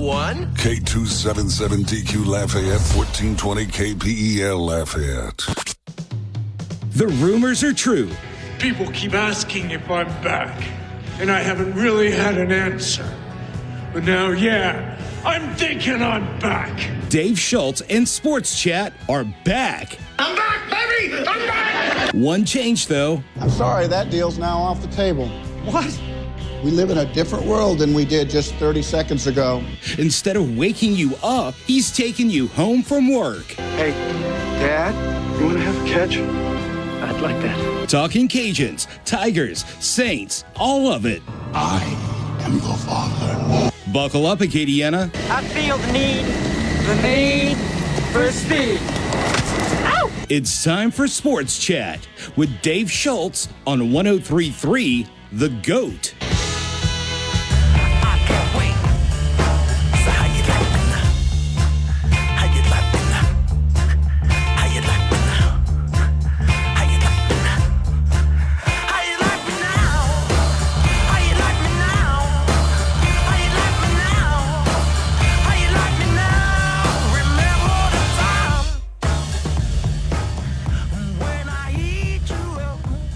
one? K277DQ Lafayette, 1420 KPEL Lafayette. The rumors are true. People keep asking if I'm back, and I haven't really had an answer. But now, yeah, I'm thinking I'm back. Dave Schultz and Sports Chat are back. I'm back, baby! I'm back! One change, though. I'm sorry, that deal's now off the table. What? We live in a different world than we did just 30 seconds ago. Instead of waking you up, he's taking you home from work. Hey, Dad, you want to have a catch? I'd like that. Talking Cajuns, Tigers, Saints, all of it. I am the father. Buckle up, Acadiana. I feel the need for speed. Ow! It's time for Sports Chat with Dave Schultz on 103.3 The GOAT.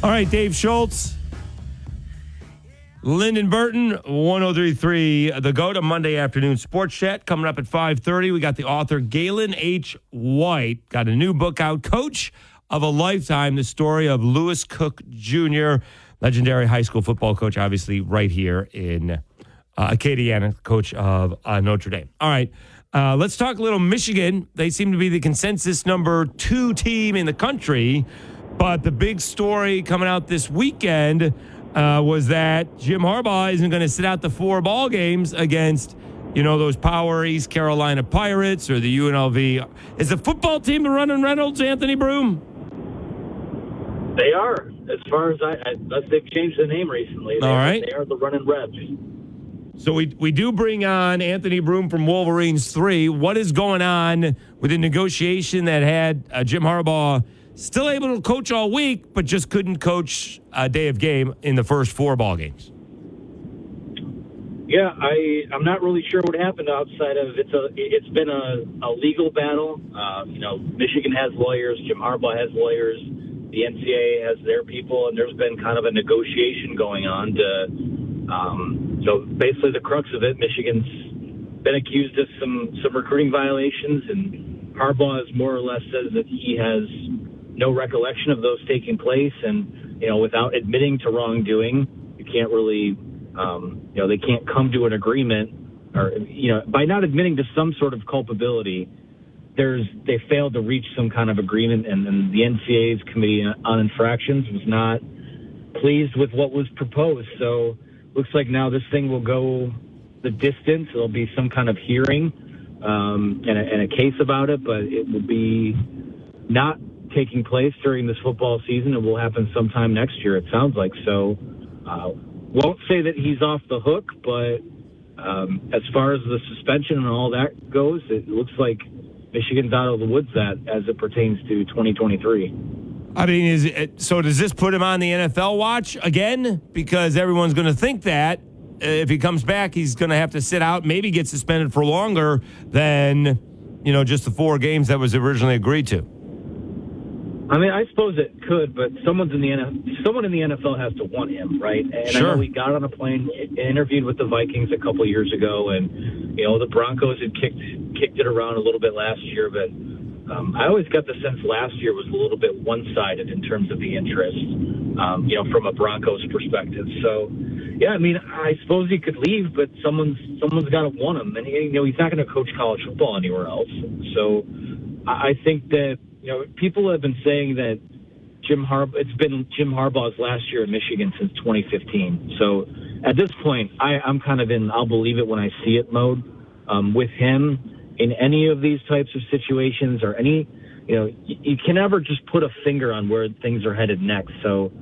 All right, Dave Schultz, Lyndon Burton, 103.3 The GOAT, a Monday afternoon sports chat coming up at 5:30. We got the author Galen H. White, got a new book out, Coach of a Lifetime, the story of Lewis Cook Jr., legendary high school football coach, obviously right here in Acadiana, coach of Notre Dame. All right, let's talk a little Michigan. They seem to be the consensus number 2 team in the country. But the big story coming out this weekend was that Jim Harbaugh isn't going to sit out the 4 ball games against, those power East Carolina Pirates or the UNLV. Is the football team the Runnin' Reynolds, Anthony Broom? They are, as far as unless they've changed the name recently. All right. They are the Runnin' Rebs. So we do bring on Anthony Broom from Wolverines 3. What is going on with the negotiation that had Jim Harbaugh still able to coach all week, but just couldn't coach a day of game in the first 4 ball games? Yeah, I'm not really sure what happened outside of it's been a legal battle. Michigan has lawyers, Jim Harbaugh has lawyers, the NCAA has their people, and there's been kind of a negotiation going on so basically the crux of it, Michigan's been accused of some recruiting violations, and Harbaugh has more or less says that he has no recollection of those taking place, and without admitting to wrongdoing, you can't really, they can't come to an agreement, or by not admitting to some sort of culpability, they failed to reach some kind of agreement, and the NCAA's Committee on Infractions was not pleased with what was proposed. So looks like now this thing will go the distance. There'll be some kind of hearing and a case about it, but it will be not taking place during this football season. It will happen sometime next year, it sounds like. So won't say that he's off the hook, but as far as the suspension and all that goes, it looks like Michigan's out of the woods as it pertains to 2023. I mean, so does this put him on the NFL watch again? Because everyone's going to think that if he comes back, he's going to have to sit out, maybe get suspended for longer than, just the 4 games that was originally agreed to. I mean, I suppose it could, but someone in the NFL has to want him, right? And sure. I know he got on a plane, interviewed with the Vikings a couple of years ago, and the Broncos had kicked it around a little bit last year, but I always got the sense last year was a little bit one-sided in terms of the interest, from a Broncos perspective. So, yeah, I mean, I suppose he could leave, but someone's got to want him, and he's not going to coach college football anywhere else. So, I think that. People have been saying that it's been Jim Harbaugh's last year in Michigan since 2015. So at this point, I'm kind of in I'll believe it when I see it mode with him in any of these types of situations or any, you can never just put a finger on where things are headed next. So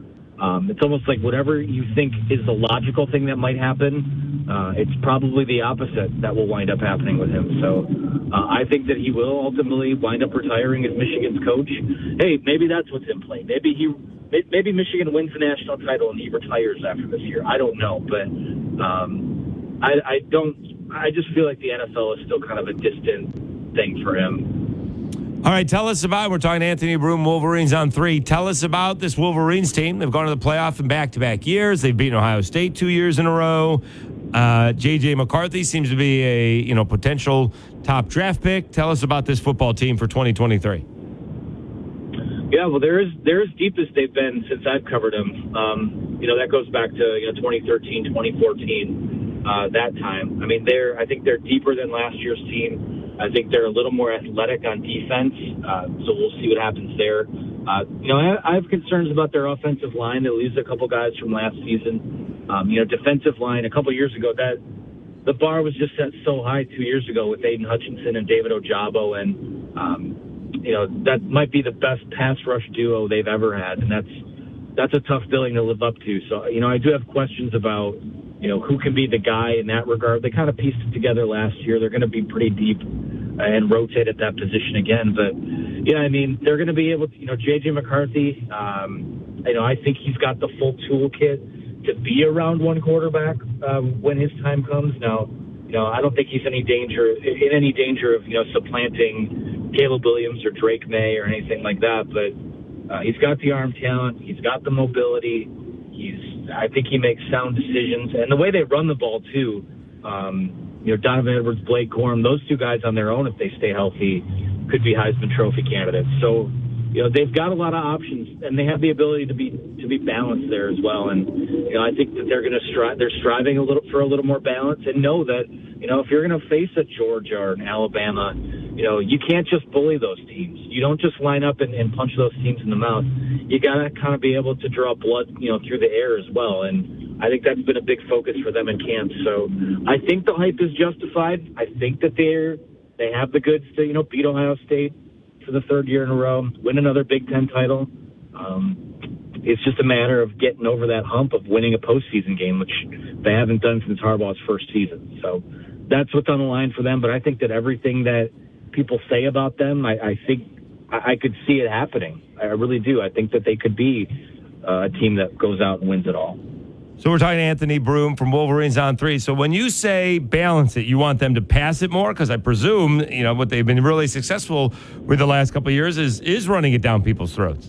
it's almost like whatever you think is the logical thing that might happen, it's probably the opposite that will wind up happening with him. So I think that he will ultimately wind up retiring as Michigan's coach. Hey, maybe that's what's in play. Maybe Michigan wins the national title and he retires after this year. I don't know, but I don't I just feel like the NFL is still kind of a distant thing for him. All right, tell us about, we're talking to Anthony Broom, Wolverines on 3. Tell us about this Wolverines team. They've gone to the playoff in back-to-back years. They've beaten Ohio State 2 years in a row. J.J. McCarthy seems to be a potential top draft pick. Tell us about this football team for 2023. Yeah, well, they're as deep as they've been since I've covered them. That goes back to 2013, 2014, that time. I mean, I think they're deeper than last year's team. I think they're a little more athletic on defense, so we'll see what happens there. I have concerns about their offensive line. They lose a couple guys from last season. Defensive line, a couple years ago, that the bar was just set so high 2 years ago with Aiden Hutchinson and David Ojabo, and that might be the best pass rush duo they've ever had, and that's a tough billing to live up to. So, I do have questions about who can be the guy in that regard. They kind of pieced it together last year. They're going to be pretty deep and rotate at that position again. But, they're going to be able to, J.J. McCarthy, I think he's got the full toolkit to be a round one quarterback when his time comes. Now, I don't think he's in any danger of supplanting Caleb Williams or Drake May or anything like that. But he's got the arm talent. He's got the mobility. I think he makes sound decisions. And the way they run the ball, too, Donovan Edwards, Blake Corum, those two guys on their own, if they stay healthy, could be Heisman Trophy candidates. So, they've got a lot of options, and they have the ability to be balanced there as well. And, I think that they're striving for a little more balance, and know that, if you're going to face a Georgia or an Alabama, you can't just bully those teams. You don't just line up and punch those teams in the mouth. You got to kind of be able to draw blood, through the air as well. And I think that's been a big focus for them in camp. So I think the hype is justified. I think that they have the goods to, beat Ohio State for the third year in a row, win another Big Ten title. It's just a matter of getting over that hump of winning a postseason game, which they haven't done since Harbaugh's first season. So that's what's on the line for them. But I think that everything that people say about them, I think I could see it happening. I really do. I think that they could be a team that goes out and wins it all. So we're talking to Anthony Broom from Wolverines on 3. So when you say balance it, you want them to pass it more? Because I presume, what they've been really successful with the last couple of years is running it down people's throats.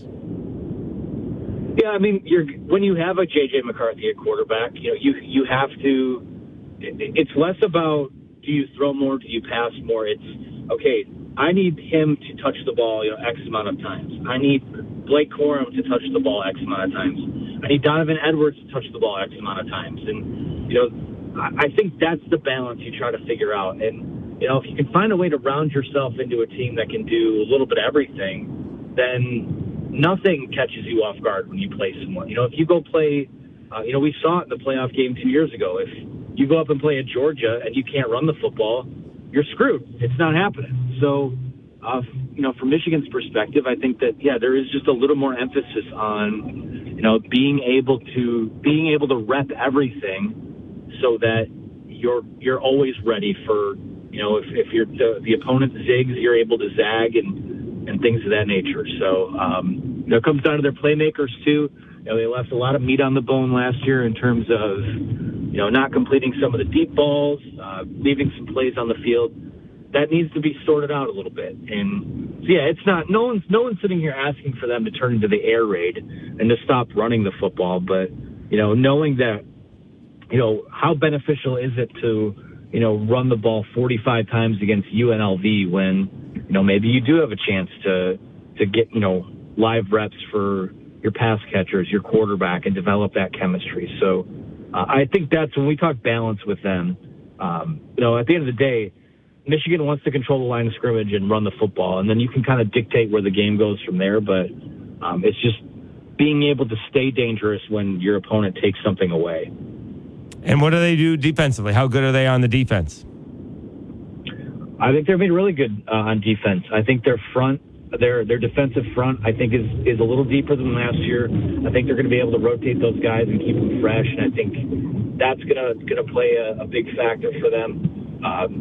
Yeah, when you have a J.J. McCarthy at quarterback, you have to. It's less about do you throw more, do you pass more. It's okay. I need him to touch the ball, X amount of times. I need Blake Corum to touch the ball X amount of times. I need Donovan Edwards to touch the ball X amount of times. And I think that's the balance you try to figure out. And if you can find a way to round yourself into a team that can do a little bit of everything, then nothing catches you off guard when you play someone. If you go play, we saw it in the playoff game 2 years ago. If you go up and play at Georgia and you can't run the football, you're screwed. It's not happening. So, from Michigan's perspective, I think that, there is just a little more emphasis on, being able to rep everything so that you're always ready for, if you're the opponent zigs, you're able to zag and things of that nature. So, it comes down to their playmakers too. They left a lot of meat on the bone last year in terms of, not completing some of the deep balls, leaving some plays on the field. That needs to be sorted out a little bit. And so, it's not, no one's sitting here asking for them to turn into the air raid and to stop running the football. But, knowing that, how beneficial is it to, run the ball 45 times against UNLV when, maybe you do have a chance to get, live reps for your pass catchers, your quarterback, and develop that chemistry. So I think that's when we talk balance with them. At the end of the day, Michigan wants to control the line of scrimmage and run the football, and then you can kind of dictate where the game goes from there. But it's just being able to stay dangerous when your opponent takes something away. And what do they do defensively? How good are they on the defense? I think they're being really good on defense. I think their defensive front, I think, is a little deeper than last year. I think they're going to be able to rotate those guys and keep them fresh, and I think that's going to play a big factor for them.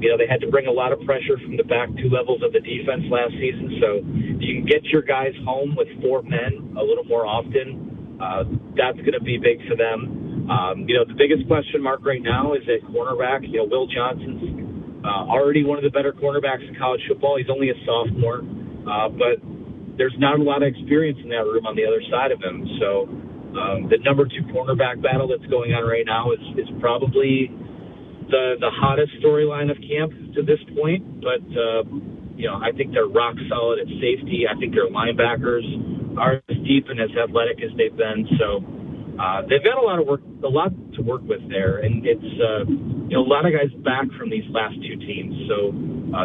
They had to bring a lot of pressure from the back two levels of the defense last season, so if you can get your guys home with four men a little more often, that's going to be big for them. The biggest question mark right now is at cornerback. Will Johnson's already one of the better cornerbacks in college football. He's only a sophomore, but there's not a lot of experience in that room on the other side of him. So the number 2 cornerback battle that's going on right now is probably the hottest storyline of camp to this point. But, I think they're rock solid at safety. I think their linebackers are as deep and as athletic as they've been. So they've got a lot to work with there. And it's, a lot of guys back from these last 2 teams. So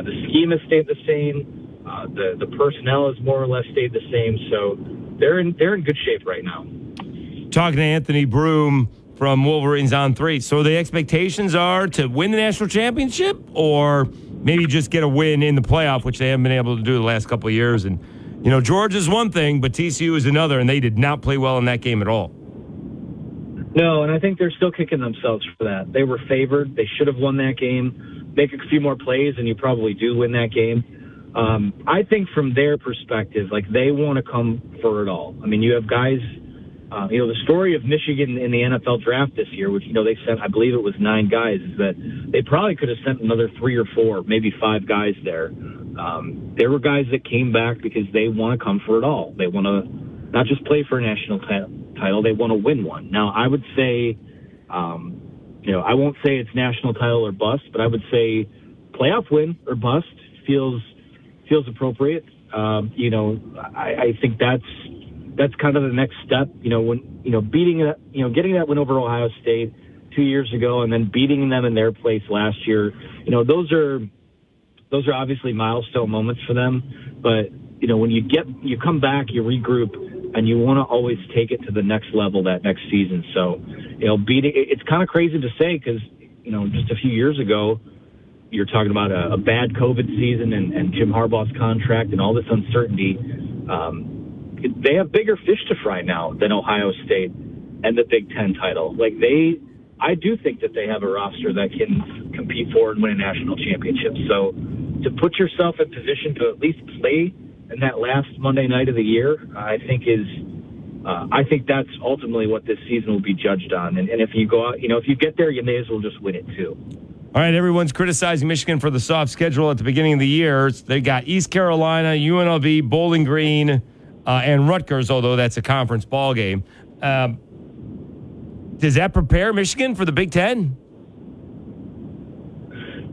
the scheme has stayed the same. The personnel has more or less stayed the same. So they're in good shape right now. Talking to Anthony Broom from Wolverines on 3. So the expectations are to win the national championship or maybe just get a win in the playoff, which they haven't been able to do the last couple of years. And, Georgia's one thing, but TCU is another, and they did not play well in that game at all. No, and I think they're still kicking themselves for that. They were favored. They should have won that game. Make a few more plays, and you probably do win that game. I think from their perspective, they want to come for it all. I mean, you have guys, the story of Michigan in the NFL draft this year, which, they sent, I believe it was 9 guys, is that they probably could have sent another 3 or 4, maybe 5 guys there. There were guys that came back because they want to come for it all. They want to not just play for a national title, they want to win one. Now, I would say, I won't say it's national title or bust, but I would say playoff win or bust feels appropriate. I think that's kind of the next step. When getting that win over Ohio State 2 years ago, and then beating them in their place last year. Those are obviously milestone moments for them. But when you come back, you regroup, and you want to always take it to the next level that next season. So it's kind of crazy to say because just a few years ago, you're talking about a bad COVID season and Jim Harbaugh's contract and all this uncertainty. They have bigger fish to fry now than Ohio State and the Big Ten title. I do think that they have a roster that can compete for and win a national championship. So to put yourself in position to at least play in that last Monday night of the year, I think that's ultimately what this season will be judged on. And if you go out, if you get there, you may as well just win it too. All right, everyone's criticizing Michigan for the soft schedule at the beginning of the year. They got East Carolina, UNLV, Bowling Green, and Rutgers, although that's a conference ball game. Does that prepare Michigan for the Big Ten?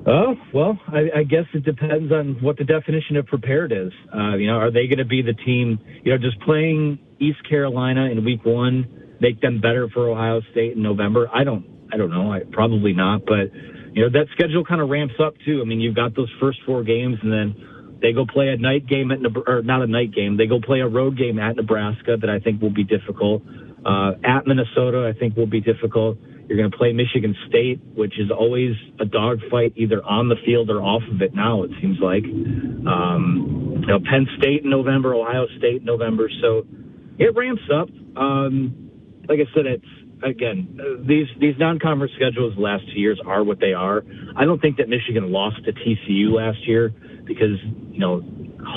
Oh, well, I guess it depends on what the definition of prepared is. Are they going to be the team, just playing East Carolina in week 1, make them better for Ohio State in November? I don't know. Probably not. But, that schedule kind of ramps up too. I mean, you've got those first 4 games and then they go play a night game not a night game. They go play a road game at Nebraska that I think will be difficult. At Minnesota, I think will be difficult. You're going to play Michigan State, which is always a dogfight either on the field or off of it now, it seems like. Penn State in November, Ohio State in November. So it ramps up. Like I said, these non-conference schedules the last 2 years are what they are. I don't think that Michigan lost to TCU last year because,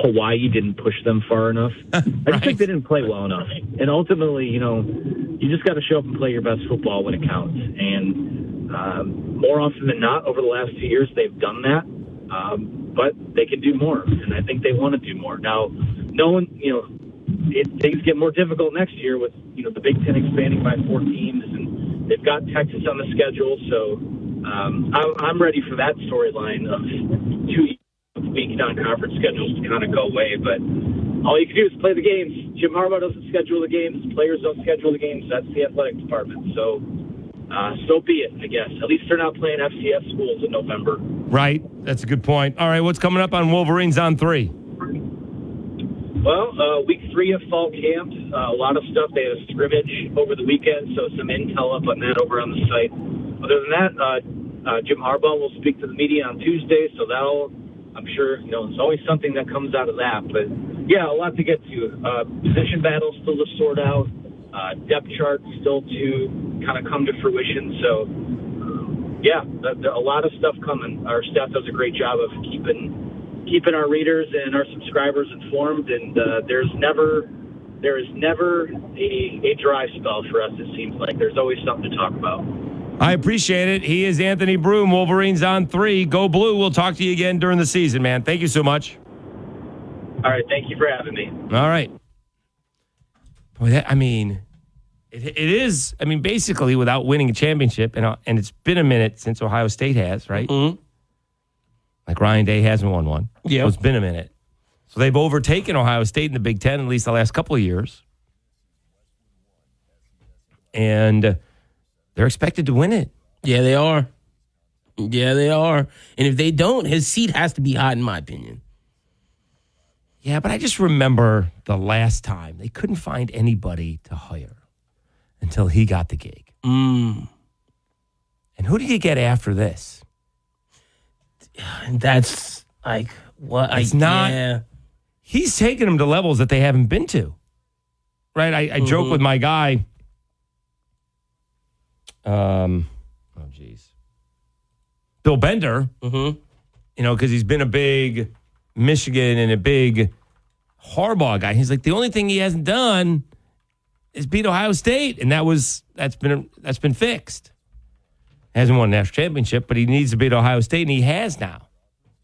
Hawaii didn't push them far enough. I just think they didn't play well enough. And ultimately, you just got to show up and play your best football when it counts. And more often than not, over the last 2 years, they've done that. But they can do more, and I think they want to do more. Now, things get more difficult next year with, the Big Ten expanding by 4 teams, and they've got Texas on the schedule. So I'm ready for that storyline of 2 week non-conference schedules to kind of go away, but all you can do is play the games. Jim Harbaugh doesn't schedule the games. Players don't schedule the games. That's the athletic department. So be it, I guess. At least they're not playing FCS schools in November. Right. That's a good point. All right, what's coming up on Wolverines on 3? Well, week 3 of fall camp. A lot of stuff. They had a scrimmage over the weekend, so some intel up on that over on the site. Other than that, Jim Harbaugh will speak to the media on Tuesday, so that'll, I'm sure, there's always something that comes out of that. But, yeah, a lot to get to. Position battles still to sort out. Depth chart still to kind of come to fruition. So, yeah, a lot of stuff coming. Our staff does a great job of keeping our readers and our subscribers informed. And there's never there is never a dry spell for us, it seems like. There's always something to talk about. I appreciate it. He is Anthony Broom, Wolverines on 3. Go Blue. We'll talk to you again during the season, man. Thank you so much. All right, thank you for having me. All right. Boy, it is, basically without winning a championship, and it's been a minute since Ohio State has, right? Mm-hmm. Like Ryan Day hasn't won one. Yeah. So it's been a minute. So they've overtaken Ohio State in the Big Ten at least the last couple of years. And they're expected to win it. Yeah, they are. Yeah, they are. And if they don't, his seat has to be hot, in my opinion. Yeah, but I just remember the last time they couldn't find anybody to hire until he got the gig. And who did he get after this? That's like what? It's not. He's taken them to levels that they haven't been to. Right? I joke with my guy. Bill Bender. Because he's been a big Michigan and a big Harbaugh guy. He's like, the only thing he hasn't done is beat Ohio State, and that's been fixed. Hasn't won a national championship, but he needs to beat Ohio State, and he has now.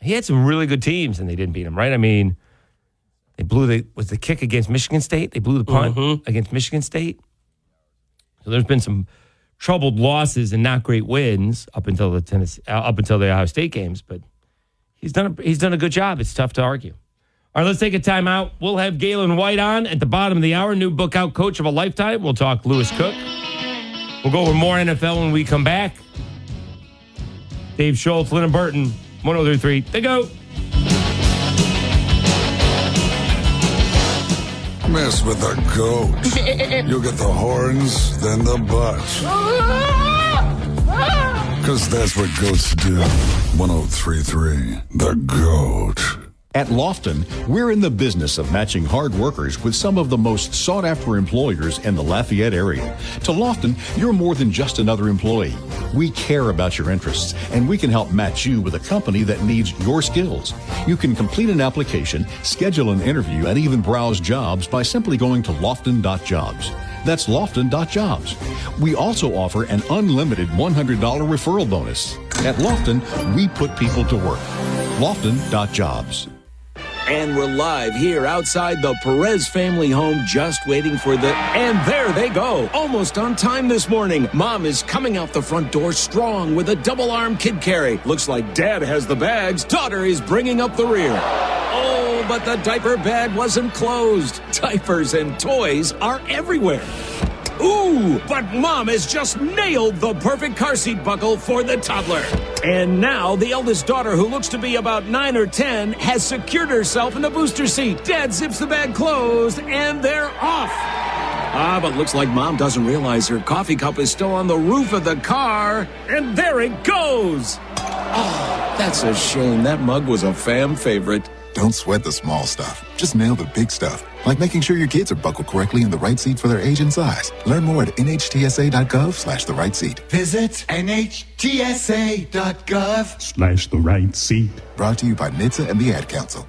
He had some really good teams, and they didn't beat him, right? They blew the kick against Michigan State. They blew the punt against Michigan State. So there's been some troubled losses and not great wins up until the Ohio State games, but he's done a good job. It's tough to argue. All right, let's take a timeout. We'll have Galen White on at the bottom of the hour. New book out, Coach of a Lifetime. We'll talk Lewis Cook. We'll go over more NFL when we come back. Dave Schultz, Lynn and Burton, 103.3. The GOAT. Mess with the goat. You'll get the horns, then the butt. Because that's what goats do. 103.3. The GOAT. At Lofton, we're in the business of matching hard workers with some of the most sought-after employers in the Lafayette area. To Lofton, you're more than just another employee. We care about your interests, and we can help match you with a company that needs your skills. You can complete an application, schedule an interview, and even browse jobs by simply going to lofton.jobs. That's lofton.jobs. We also offer an unlimited $100 referral bonus. At Lofton, we put people to work. Lofton.jobs. And we're live here outside the Perez family home, just waiting for and there they go. Almost on time this morning. Mom is coming out the front door strong with a double-arm kid carry. Looks like Dad has the bags. Daughter is bringing up the rear. Oh, but the diaper bag wasn't closed. Diapers and toys are everywhere. Ooh, but Mom has just nailed the perfect car seat buckle for the toddler. And now the eldest daughter, who looks to be about 9 or 10, has secured herself in the booster seat. Dad zips the bag closed, and they're off. But looks like Mom doesn't realize her coffee cup is still on the roof of the car. And there it goes. Oh, that's a shame. That mug was a fam favorite. Don't sweat the small stuff. Just nail the big stuff, like making sure your kids are buckled correctly in the right seat for their age and size. Learn more at nhtsa.gov/the right seat. Visit nhtsa.gov/the right seat. Brought to you by NHTSA and the Ad Council.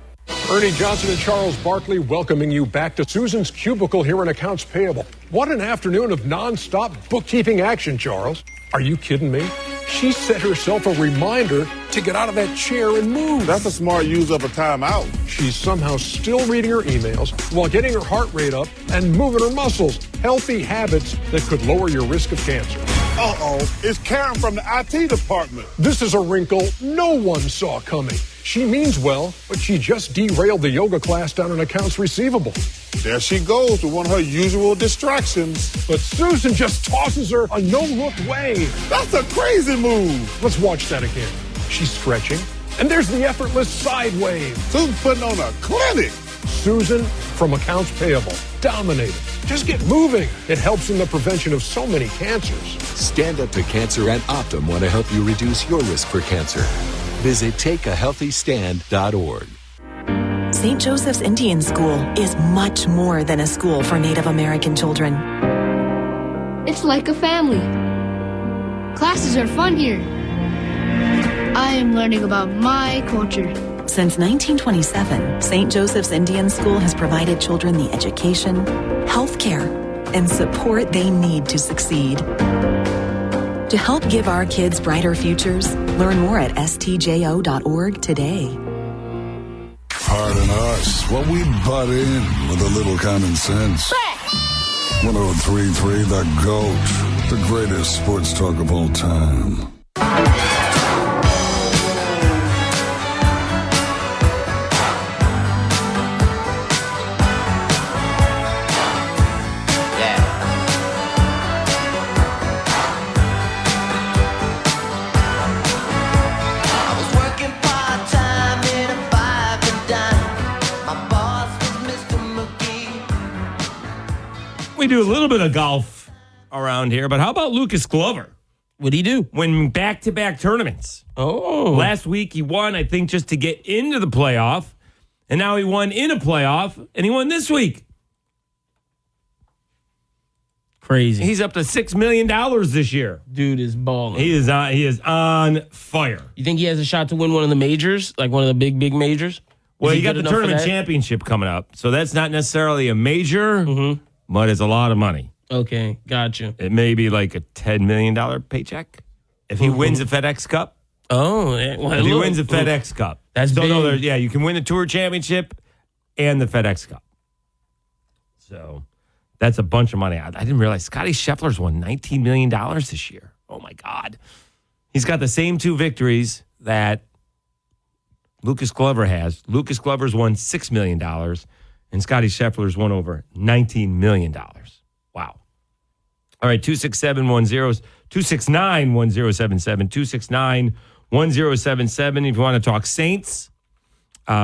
Ernie Johnson and Charles Barkley welcoming you back to Susan's Cubicle here in Accounts Payable. What an afternoon of nonstop bookkeeping action, Charles. Are you kidding me? She set herself a reminder to get out of that chair and move. That's a smart use of a timeout. She's somehow still reading her emails while getting her heart rate up and moving her muscles. Healthy habits that could lower your risk of cancer. Uh-oh, it's Karen from the IT department. This is a wrinkle no one saw coming. She means well, but she just derailed the yoga class down in accounts receivable. There she goes with one of her usual distractions. But Susan just tosses her a no-look wave. That's a crazy move. Let's watch that again. She's stretching, and there's the effortless side wave. Susan's putting on a clinic. Susan from Accounts Payable. Dominating. Just get moving. It helps in the prevention of so many cancers. Stand Up to Cancer and Optum want to help you reduce your risk for cancer. Visit takeahealthystand.org. St. Joseph's Indian School is much more than a school for Native American children. It's like a family. Classes are fun here. I am learning about my culture. Since 1927, St. Joseph's Indian School has provided children the education, health care, and support they need to succeed. To help give our kids brighter futures, learn more at stjo.org today. Pardon us while we butt in with a little common sense. 103.3 The GOAT, the greatest sports talk of all time. We do a little bit of golf around here, but how about Lucas Glover? What'd he do? Win back-to-back tournaments. Oh. Last week he won, I think, just to get into the playoff, and now he won in a playoff, and he won this week. Crazy. He's up to $6 million this year. Dude is balling. He is on fire. You think he has a shot to win one of the majors, like one of the big majors? Well, you got the tournament championship coming up, so that's not necessarily a major, but it's a lot of money. Okay, gotcha. It may be like a $10 million paycheck if he wins the FedEx Cup. Oh, well, if he wins the FedEx Cup. That's big. No, you can win the Tour Championship and the FedEx Cup. So that's a bunch of money. I didn't realize Scotty Scheffler's won $19 million this year. Oh, my God. He's got the same two victories that Lucas Glover has. Lucas Glover's won $6 million, and Scotty Scheffler's won over $19 million. Wow. All right, 269-1077, 269-1077. If you want to talk Saints,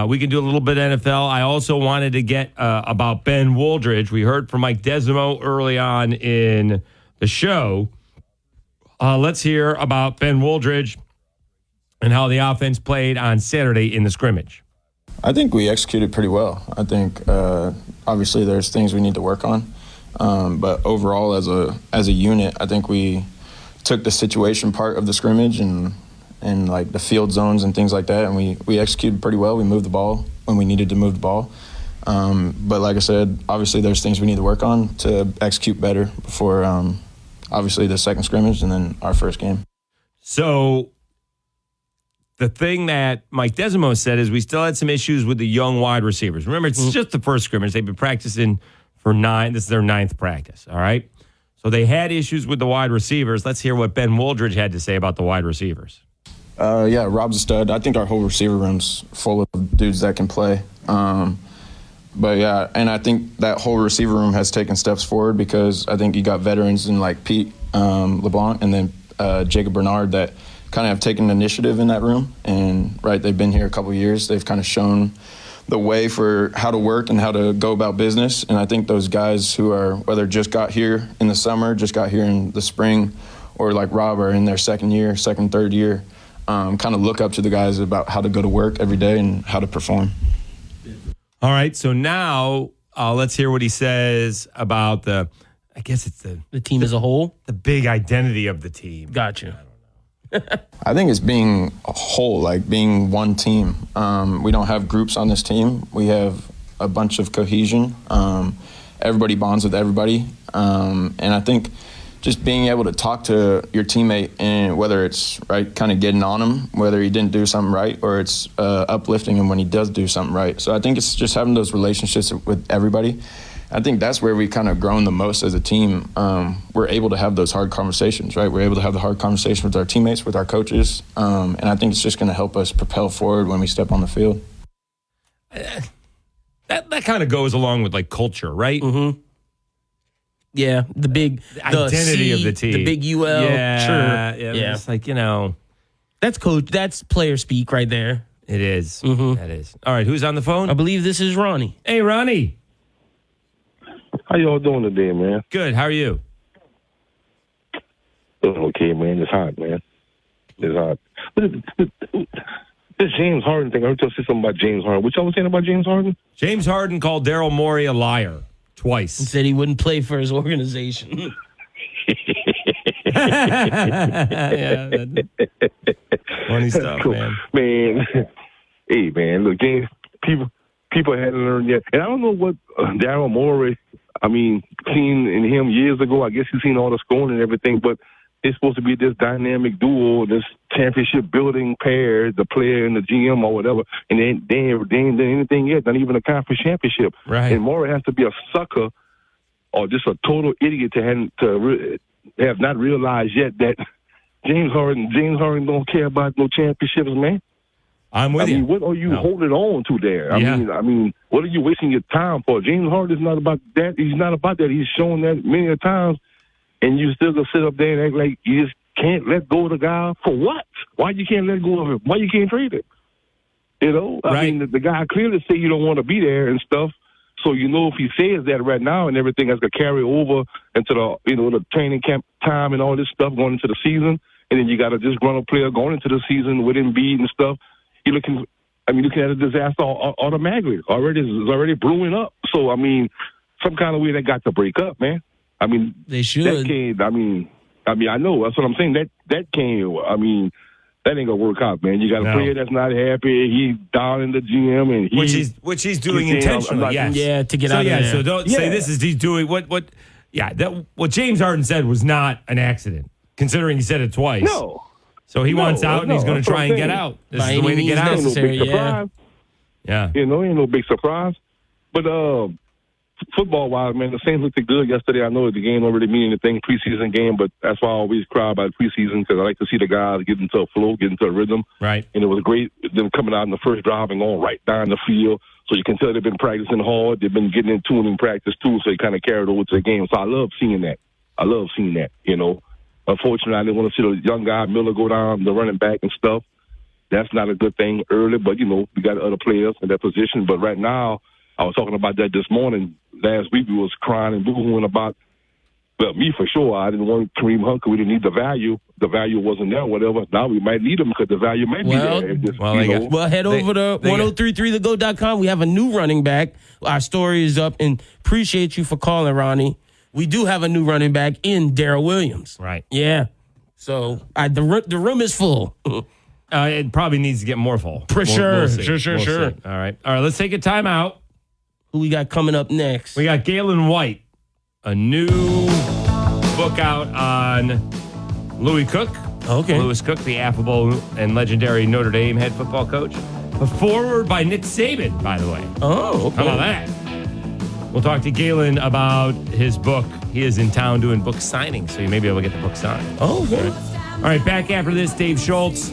we can do a little bit of NFL. I also wanted to get about Ben Wooldridge. We heard from Mike Desimo early on in the show. Let's hear about Ben Wooldridge and how the offense played on Saturday in the scrimmage. I think we executed pretty well. I think obviously there's things we need to work on, but overall as a unit, I think we took the situation part of the scrimmage and like the field zones and things like that, and we executed pretty well. We moved the ball when we needed to move the ball, but like I said, obviously there's things we need to work on to execute better before obviously the second scrimmage and then our first game. So the thing that Mike Desimo said is we still had some issues with the young wide receivers. Remember, it's just the first scrimmage. They've been practicing for 9. This is their 9th practice, all right? So they had issues with the wide receivers. Let's hear what Ben Wooldridge had to say about the wide receivers. Yeah, Rob's a stud. I think our whole receiver room's full of dudes that can play. But, yeah, and I think that whole receiver room has taken steps forward because I think you got veterans in like Pete LeBlanc and then Jacob Bernard that kind of have taken initiative in that room. And, right, they've been here a couple of years. They've kind of shown the way for how to work and how to go about business. And I think those guys who are, whether just got here in the summer, just got here in the spring, or like Rob are in their second, third year, kind of look up to the guys about how to go to work every day and how to perform. All right, so now let's hear what he says about the team as a whole? The big identity of the team. Gotcha. I think it's being a whole, like being one team. We don't have groups on this team. We have a bunch of cohesion. Everybody bonds with everybody. And I think just being able to talk to your teammate, and whether it's right, kind of getting on him, whether he didn't do something right, or it's uplifting him when he does do something right. So I think it's just having those relationships with everybody. I think that's where we kind of grown the most as a team. We're able to have those hard conversations, right? We're able to have the hard conversation with our teammates, with our coaches, and I think it's just going to help us propel forward when we step on the field. That kind of goes along with like culture, right? Mm-hmm. Yeah, the identity of the team, the big UL. Yeah, sure. yeah. It's like, that's player speak right there. It is. Mm-hmm. That is. All right, who's on the phone? I believe this is Ronnie. Hey, Ronnie. How y'all doing today, man? Good. How are you? Doing okay, man. It's hot, man. It's hot. This James Harden thing, I heard y'all say something about James Harden. What y'all was saying about James Harden? James Harden called Daryl Morey a liar twice. He said he wouldn't play for his organization. Yeah, funny stuff, cool. man. Man, hey, man, look, James, people hadn't learned yet. And I don't know what Daryl Morey, seen in him years ago. I guess he's seen all the scoring and everything, but it's supposed to be this dynamic duo, this championship building pair, the player and the GM or whatever, and they ain't done anything yet, not even a conference championship. Right. And Morey has to be a sucker or just a total idiot to have not realized yet that James Harden don't care about no championships, man. I'm with you. What are you holding on to there? I mean, what are you wasting your time for? James Harden is not about that. He's not about that. He's shown that many a times, and you still gonna sit up there and act like you just can't let go of the guy for what? Why you can't let go of him? Why you can't trade him? You know, I mean, the guy clearly say you don't want to be there and stuff. So if he says that right now and everything has to carry over into the training camp time and all this stuff going into the season, and then you got a disgruntled player going into the season with Embiid and stuff. You're looking at a disaster automatically. It's already brewing up. So, some kind of way they got to break up, man. They should. That came, I know. That's what I'm saying. That came, that ain't gonna work out, man. You got a player that's not happy. He's down in the GM, and which he's doing intentionally. Yes. Yeah, to get out of there. So don't say this is he's doing what James Harden said was not an accident, considering he said it twice. No. So he wants out, and he's going to try and get out. This is the way to get out. Ain't no big surprise. Yeah. Ain't no big surprise. But football-wise, man, the Saints looked good yesterday. I know the game don't really mean anything, preseason game, but that's why I always cry about preseason, because I like to see the guys get into a flow, get into a rhythm. Right. And it was great, them coming out in the first drive and going right down the field. So you can tell they've been practicing hard. They've been getting in tune in practice, too, so they kind of carried over to the game. So I love seeing that. Unfortunately, I didn't want to see the young guy, Miller, go down, the running back and stuff. That's not a good thing early, but, we got other players in that position. But right now, I was talking about that this morning. Last week, we was crying and boo-hooing about, me for sure. I didn't want Kareem Hunt. We didn't need the value. The value wasn't there, whatever. Now we might need him because the value might be there. Well, head over to 1033thego.com. We have a new running back. Our story is up, and appreciate you for calling, Ronnie. We do have a new running back in Darrell Williams. Right. Yeah. So the room is full. It probably needs to get more full. For sure. We'll Sure. see. All right. Let's take a timeout. Who we got coming up next? We got Galen White, a new book out on Louis Cook. Okay. Louis Cook, the affable and legendary Notre Dame head football coach. A forward by Nick Saban, by the way. Oh, okay. How about that? We'll talk to Galen about his book. He is in town doing book signings, so you may be able to get the book signed. Oh, okay. All right, back after this, Dave Schultz,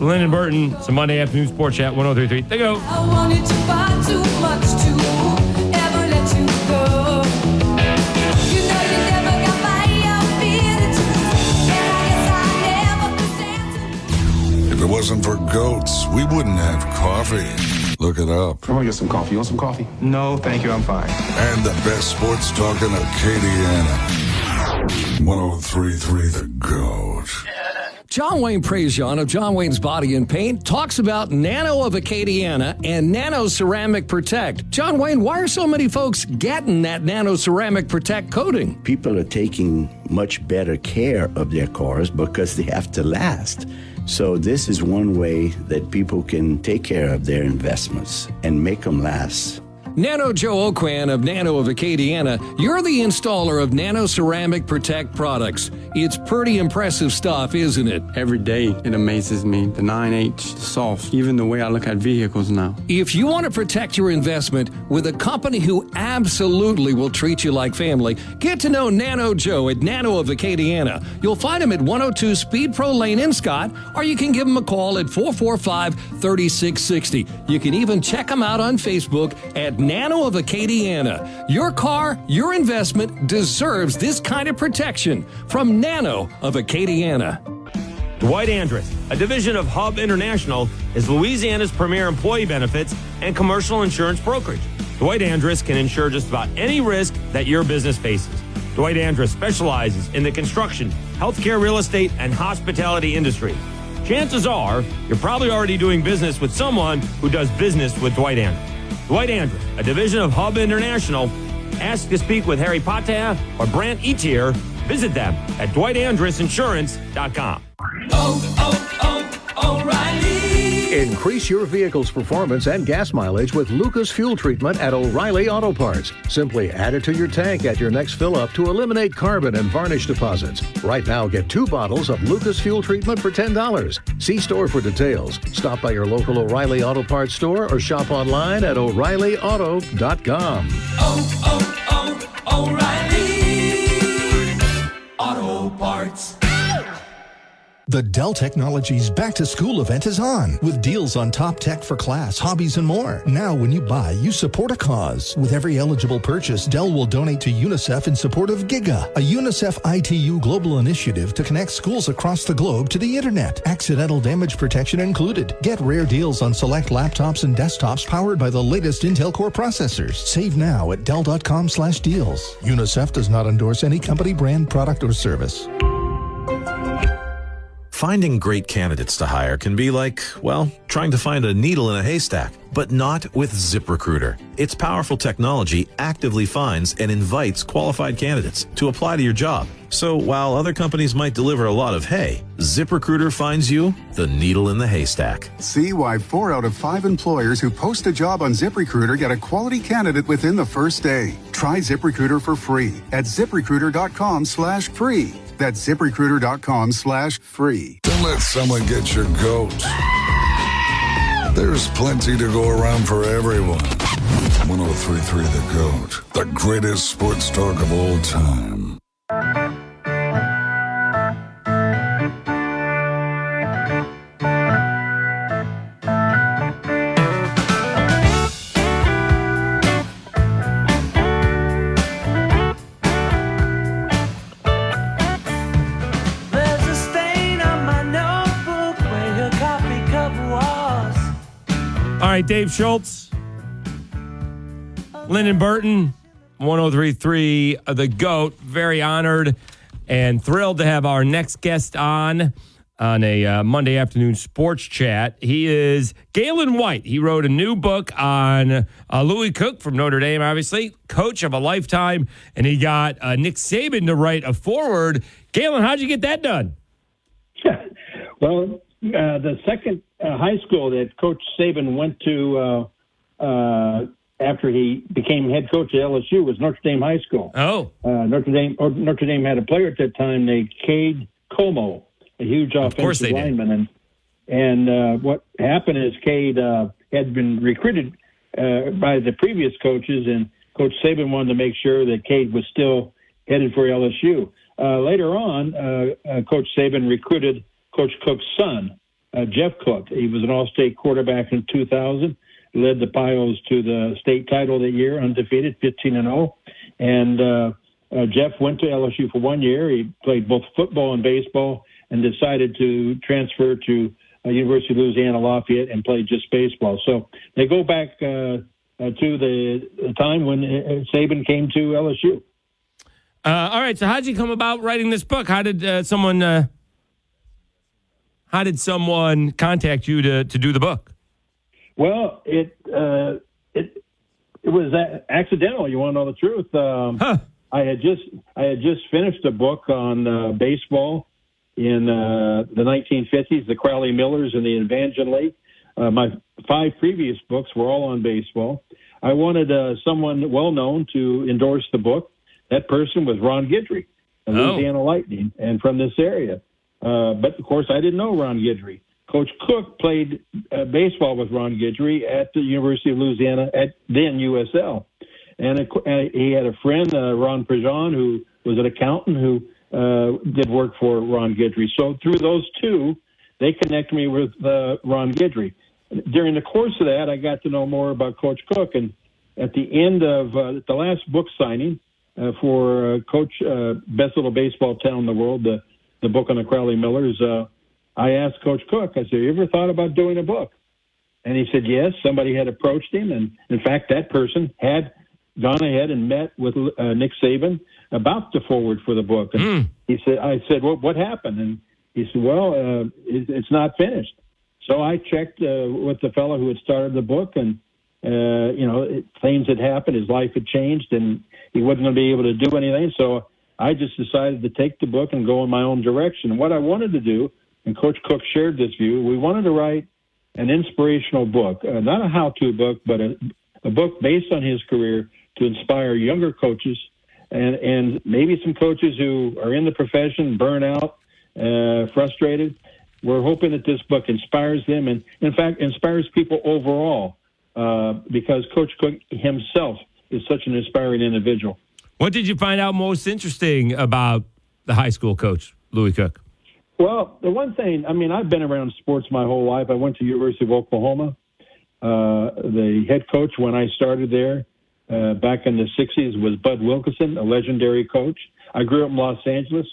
Lyndon Burton. It's a Monday afternoon sports chat, 1033. There you go. I wanted to buy too much to ever let you go. You know you never got my ability, and I guess I never could stand to. If it wasn't for goats, we wouldn't have coffee. Look it up. Come on, get some coffee. You want some coffee? No, thank you. I'm fine. And the best sports talk in Acadiana. 1033 The Goat. John Wayne Prejean of John Wayne's Body and Paint talks about Nano of Acadiana and Nano Ceramic Protect. John Wayne, why are so many folks getting that Nano Ceramic Protect coating? People are taking much better care of their cars because they have to last. So this is one way that people can take care of their investments and make them last. Nano Joe Oquan of Nano of Acadiana, you're the installer of Nano Ceramic Protect products. It's pretty impressive stuff, isn't it? Every day it amazes me. The 9H, the soft, even the way I look at vehicles now. If you want to protect your investment with a company who absolutely will treat you like family, get to know Nano Joe at Nano of Acadiana. You'll find him at 102 Speed Pro Lane in Scott, or you can give him a call at 445-3660. You can even check him out on Facebook at Nano of Acadiana. Your car, your investment deserves this kind of protection from Nano of Acadiana. Dwight Andrus, a division of Hub International, is Louisiana's premier employee benefits and commercial insurance brokerage. Dwight Andrus can insure just about any risk that your business faces. Dwight Andrus specializes in the construction, healthcare, real estate, and hospitality industry. Chances are you're probably already doing business with someone who does business with Dwight Andrus. Dwight Andrus, a division of Hub International. Ask to speak with Harry Patea or Brant Etier. Visit them at DwightAndrusInsurance.com. O'Reilly. Increase your vehicle's performance and gas mileage with Lucas Fuel Treatment at O'Reilly Auto Parts. Simply add it to your tank at your next fill-up to eliminate carbon and varnish deposits. Right now, get 2 bottles of Lucas Fuel Treatment for $10. See store for details. Stop by your local O'Reilly Auto Parts store or shop online at O'ReillyAuto.com. O'Reilly Auto Parts. The Dell Technologies Back to School event is on with deals on top tech for class, hobbies, and more. Now, when you buy, you support a cause. With every eligible purchase, Dell will donate to UNICEF in support of GIGA, a UNICEF ITU global initiative to connect schools across the globe to the internet. Accidental damage protection included. Get rare deals on select laptops and desktops powered by the latest Intel Core processors. Save now at Dell.com/deals. UNICEF does not endorse any company, brand, product, or service. Finding great candidates to hire can be like, well, trying to find a needle in a haystack, but not with ZipRecruiter. Its powerful technology actively finds and invites qualified candidates to apply to your job. So while other companies might deliver a lot of hay, ZipRecruiter finds you the needle in the haystack. See why 4 out of 5 employers who post a job on ZipRecruiter get a quality candidate within the first day. Try ZipRecruiter for free at ZipRecruiter.com/free. That's ZipRecruiter.com/free. Don't let someone get your goat. There's plenty to go around for everyone. 103.3 The GOAT, the greatest sports talk of all time. All right, Dave Schultz, Lyndon Burton, 103.3 The GOAT. Very honored and thrilled to have our next guest on a Monday afternoon sports chat. He is Galen White. He wrote a new book on Louis Cook from Notre Dame, obviously, coach of a lifetime, and he got Nick Saban to write a foreword. Galen, how'd you get that done? Well, the second high school that Coach Saban went to after he became head coach at LSU was Notre Dame High School. Oh, Notre Dame had a player at that time named Cade Como, a huge offensive lineman, and what happened is Cade had been recruited by the previous coaches, and Coach Saban wanted to make sure that Cade was still headed for LSU. Later on, Coach Saban recruited Coach Cook's son, Jeff Cook. He was an all-state quarterback in 2000, led the Pios to the state title that year, undefeated, 15-0. And Jeff went to LSU for 1 year. He played both football and baseball and decided to transfer to University of Louisiana Lafayette and play just baseball. So they go back to the time when Saban came to LSU. All right, so how did you come about writing this book? How did someone contact you to do the book? Well, it was accidental. You want to know the truth? I had just finished a book on baseball in the 1950s, the Crowley Millers and the Evangeline League. My 5 previous books were all on baseball. I wanted someone well-known to endorse the book. That person was Ron Guidry, the Louisiana Lightning, and from this area. But, of course, I didn't know Ron Guidry. Coach Cook played baseball with Ron Guidry at the University of Louisiana, at then USL. And he had a friend, Ron Prejean, who was an accountant who did work for Ron Guidry. So through those two, they connected me with Ron Guidry. During the course of that, I got to know more about Coach Cook. And at the end of the last book signing for Coach Best Little Baseball Town in the World, the book on the Crowley Millers, I asked Coach Cook, I said, you ever thought about doing a book? And he said, yes. Somebody had approached him. And, in fact, that person had gone ahead and met with Nick Saban about the forward for the book. And I said, well, what happened? And he said, well, it's not finished. So I checked with the fellow who had started the book, and, things had happened. His life had changed, and he wasn't going to be able to do anything. So I just decided to take the book and go in my own direction. And what I wanted to do, and Coach Cook shared this view, we wanted to write an inspirational book, not a how-to book, but a book based on his career to inspire younger coaches and maybe some coaches who are in the profession, burn out, frustrated. We're hoping that this book inspires them and, in fact, inspires people overall because Coach Cook himself is such an inspiring individual. What did you find out most interesting about the high school coach, Louis Cook? Well, the one thing, I mean, I've been around sports my whole life. I went to University of Oklahoma. The head coach when I started there back in the 60s was Bud Wilkinson, a legendary coach. I grew up in Los Angeles,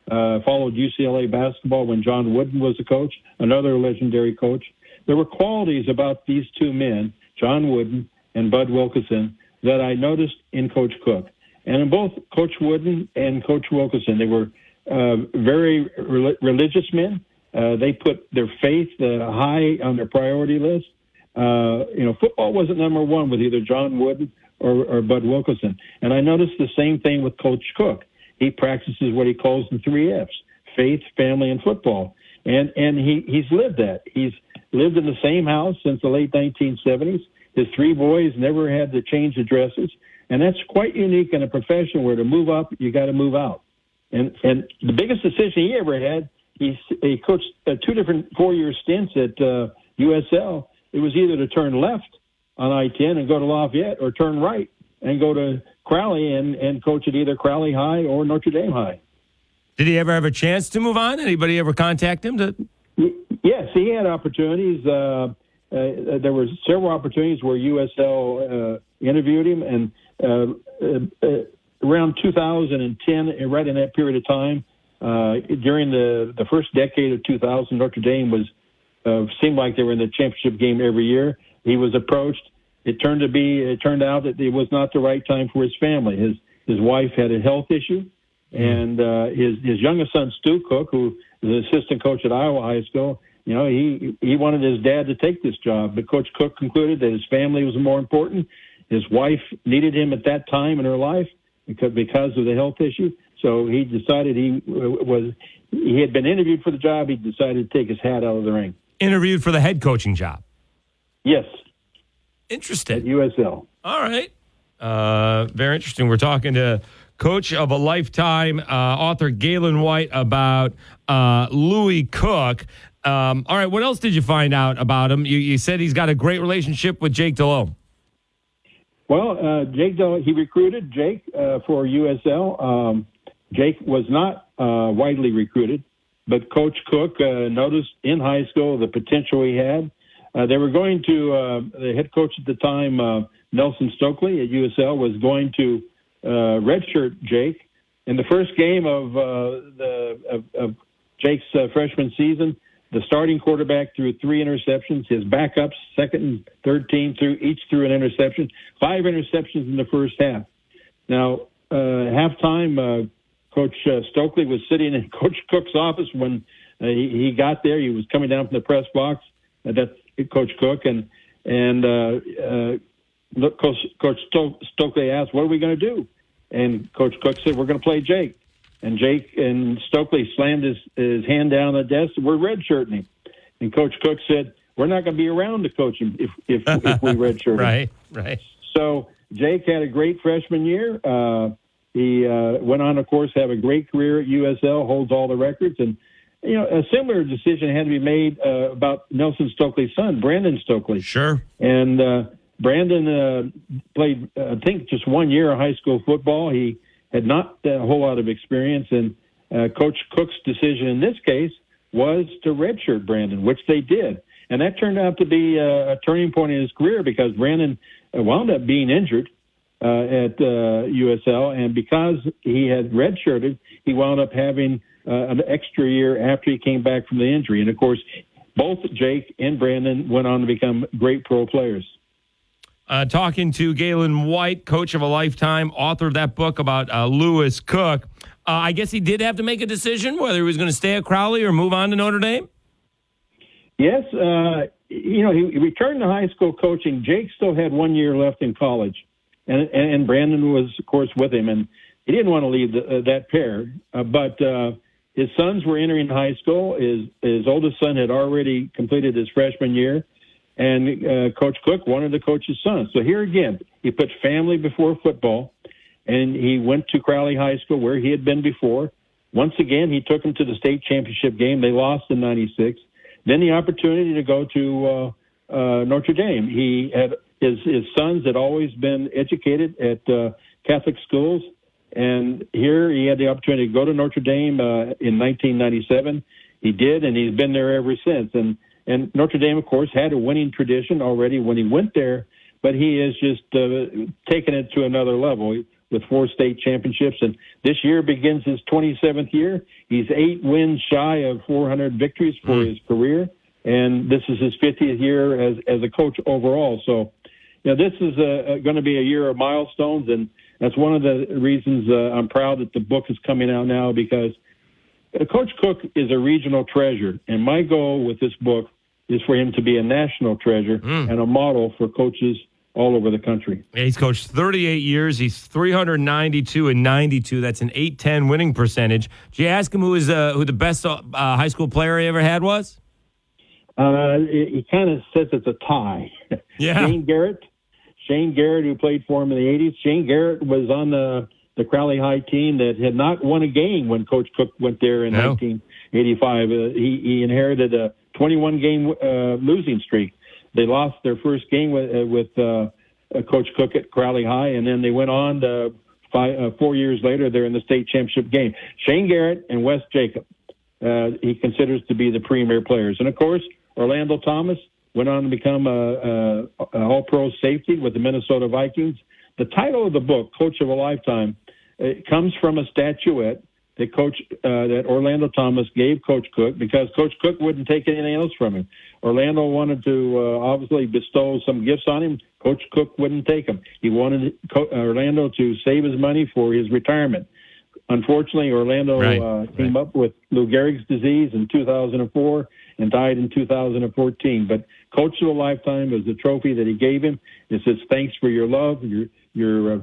followed UCLA basketball when John Wooden was the coach, another legendary coach. There were qualities about these two men, John Wooden and Bud Wilkinson, that I noticed in Coach Cook. And in both Coach Wooden and Coach Wilkinson, they were very religious men. They put their faith high on their priority list. Football wasn't number one with either John Wooden or Bud Wilkinson. And I noticed the same thing with Coach Cook. He practices what he calls the 3 Fs, faith, family, and football. And he's lived that. He's lived in the same house since the late 1970s. His 3 boys never had to change addresses. And that's quite unique in a profession where to move up, you got to move out. And the biggest decision he ever had, he coached 2 different 4-year stints at USL. It was either to turn left on I-10 and go to Lafayette or turn right and go to Crowley and coach at either Crowley High or Notre Dame High. Did he ever have a chance to move on? Anybody ever contact him? Yes, he had opportunities. There were several opportunities where USL interviewed him, and around 2010, right in that period of time, during the first decade of 2000, Notre Dame seemed like they were in the championship game every year. He was approached. It turned out that it was not the right time for his family. His wife had a health issue, and his youngest son, Stu Cook, who is an assistant coach at Iowa High School, he wanted his dad to take this job, but Coach Cook concluded that his family was more important. His wife needed him at that time in her life because of the health issue. So he decided he had been interviewed for the job. He decided to take his hat out of the ring. Interviewed for the head coaching job. Yes. Interesting. At USL. All right. Very interesting. We're talking to coach of a lifetime, author Galen White, about Louis Cook. All right. What else did you find out about him? You said he's got a great relationship with Jake Delhomme. Well, he recruited Jake for USL. Jake was not widely recruited, but Coach Cook noticed in high school the potential he had. They were going to, the head coach at the time, Nelson Stokely at USL, was going to redshirt Jake. In the first game of Jake's freshman season, the starting quarterback threw 3 interceptions. His backups, second and third team, each threw an interception. 5 interceptions in the first half. Now, halftime, Coach Stokely was sitting in Coach Cook's office when he got there. He was coming down from the press box. That's Coach Cook. And Coach Stokely asked, "What are we going to do?" And Coach Cook said, "We're going to play Jake." And Jake and Stokely slammed his hand down on the desk. "We're redshirting him." And Coach Cook said, "We're not going to be around to coach him if we redshirt him." Right. So Jake had a great freshman year. He went on, of course, have a great career at USL, holds all the records. And, a similar decision had to be made about Nelson Stokely's son, Brandon Stokely. Sure. And Brandon played, I think, just 1 year of high school football. He had not a whole lot of experience, and Coach Cook's decision in this case was to redshirt Brandon, which they did. And that turned out to be a turning point in his career because Brandon wound up being injured at USL, and because he had redshirted, he wound up having an extra year after he came back from the injury. And, of course, both Jake and Brandon went on to become great pro players. Talking to Galen White, coach of a lifetime, author of that book about Louis Cook. I guess he did have to make a decision whether he was going to stay at Crowley or move on to Notre Dame? Yes. He returned to high school coaching. Jake still had 1 year left in college, and Brandon was, of course, with him. And he didn't want to leave that pair. But his sons were entering high school. His oldest son had already completed his freshman year. And Coach Cook wanted to coach his son. So here again, he put family before football, and he went to Crowley High School where he had been before. Once again, he took him to the state championship game. They lost in '96. Then the opportunity to go to Notre Dame. He had his sons had always been educated at Catholic schools, and here he had the opportunity to go to Notre Dame in 1997. He did, and he's been there ever since. And Notre Dame, of course, had a winning tradition already when he went there, but he has just taken it to another level with 4 state championships. And this year begins his 27th year. He's 8 wins shy of 400 victories for his career, and this is his 50th year as a coach overall. So, this is going to be a year of milestones, and that's one of the reasons I'm proud that the book is coming out now, because Coach Cook is a regional treasure, and my goal with this book is for him to be a national treasure and a model for coaches all over the country. He's coached 38 years. He's 392-92. That's an .810 winning percentage. Did you ask him who the best high school player he ever had was? He kind of says it's a tie. Yeah. Shane Garrett, who played for him in the 80s. Shane Garrett was on the Crowley High team that had not won a game when Coach Cook went there in 1985. He inherited a 21-game losing streak. They lost their first game with Coach Cook at Crowley High, and then they went on to 4 years later. They're in the state championship game. Shane Garrett and Wes Jacob, he considers to be the premier players. And, of course, Orlando Thomas went on to become a All-Pro safety with the Minnesota Vikings. The title of the book, Coach of a Lifetime, it comes from a statuette that Orlando Thomas gave Coach Cook because Coach Cook wouldn't take anything else from him. Orlando wanted to obviously bestow some gifts on him. Coach Cook wouldn't take them. He wanted Orlando to save his money for his retirement. Unfortunately, Orlando came up with Lou Gehrig's disease in 2004 and died in 2014. But Coach of a Lifetime is the trophy that he gave him. It says thanks for your love, your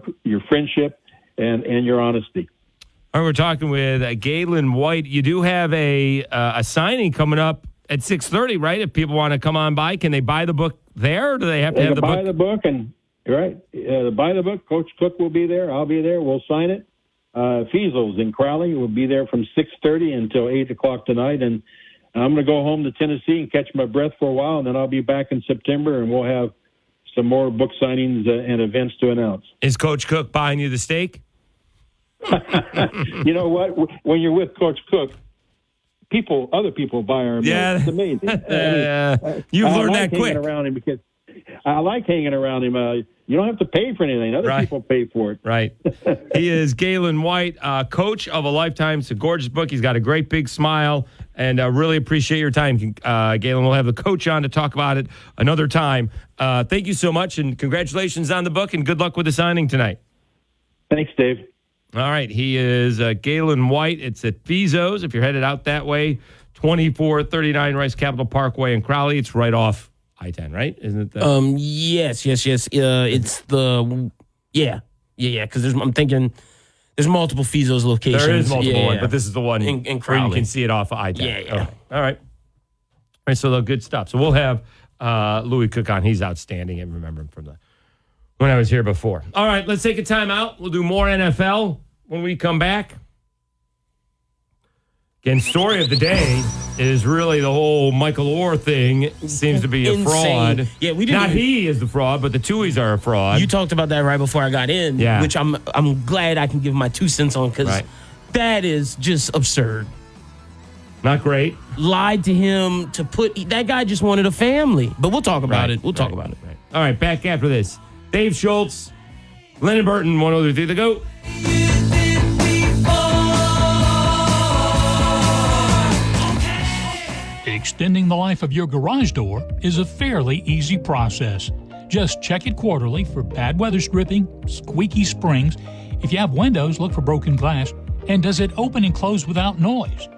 friendship, and your honesty. All right, we're talking with Galen White. You do have a signing coming up at 6:30, right? If people want to come on by, can they buy the book there, or do they have to have the book? Buy the book, and buy the book. Coach Cook will be there. I'll be there. We'll sign it. Fiesel's in Crowley will be there from 6:30 until 8 o'clock tonight, and I'm going to go home to Tennessee and catch my breath for a while, and then I'll be back in September, and we'll have some more book signings and events to announce. Is Coach Cook buying you the steak? You know what? When you're with Coach Cook, other people buy our meal. It's amazing. You've learned that quick. Around him because I like hanging around him. You don't have to pay for anything. Other people pay for it. Right. He is Galen White, Coach of a Lifetime. It's a gorgeous book. He's got a great big smile, and really appreciate your time, Galen. We'll have the coach on to talk about it another time. Thank you so much, and congratulations on the book, and good luck with the signing tonight. Thanks, Dave. All right, he is Galen White. It's at Fiesel's. If you're headed out that way, 2439 Rice Capital Parkway in Crowley. It's right off I-10, right? Isn't it? Yes. It's the because I'm thinking there's multiple Fiesel's locations. There is multiple ones, but this is the one in Crowley. where you can see it off of I-10. Yeah. Okay. All right. All right. So good stuff. So we'll have Louis Cook on. He's outstanding. I remember him from when I was here before. All right, let's take a time out. We'll do more NFL when we come back. Again, story of the day is really the whole Michael Orr thing. Seems to be a fraud. Yeah, we didn't. Not he is the fraud, but the Tuohys are a fraud. You talked about that right before I got in, which I'm glad I can give my 2 cents on because that is just absurd. Not great. Lied to him to that guy just wanted a family. But we'll talk about it. We'll talk about it. Right. All right, back after this. Dave Schultz, Lennon Burton, 103 The GOAT. Extending the life of your garage door is a fairly easy process. Just check it quarterly for bad weather stripping, squeaky springs. If you have windows, look for broken glass. And does it open and close without noise?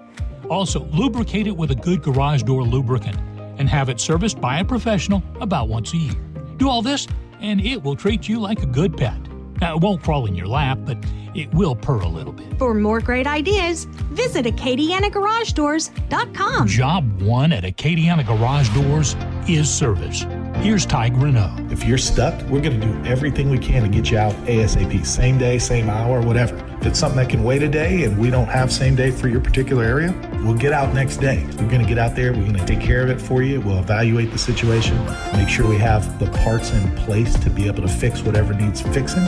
Also, lubricate it with a good garage door lubricant and have it serviced by a professional about once a year. Do all this, and it will treat you like a good pet. Now, it won't crawl in your lap, but it will purr a little bit. For more great ideas, visit AcadianaGarageDoors.com. Job 1 at Acadiana Garage Doors is service. Here's Ty Greneau. If you're stuck, we're going to do everything we can to get you out ASAP, same day, same hour, whatever. If it's something that can wait a day and we don't have same day for your particular area, we'll get out next day. We're going to get out there. We're going to take care of it for you. We'll evaluate the situation, make sure we have the parts in place to be able to fix whatever needs fixing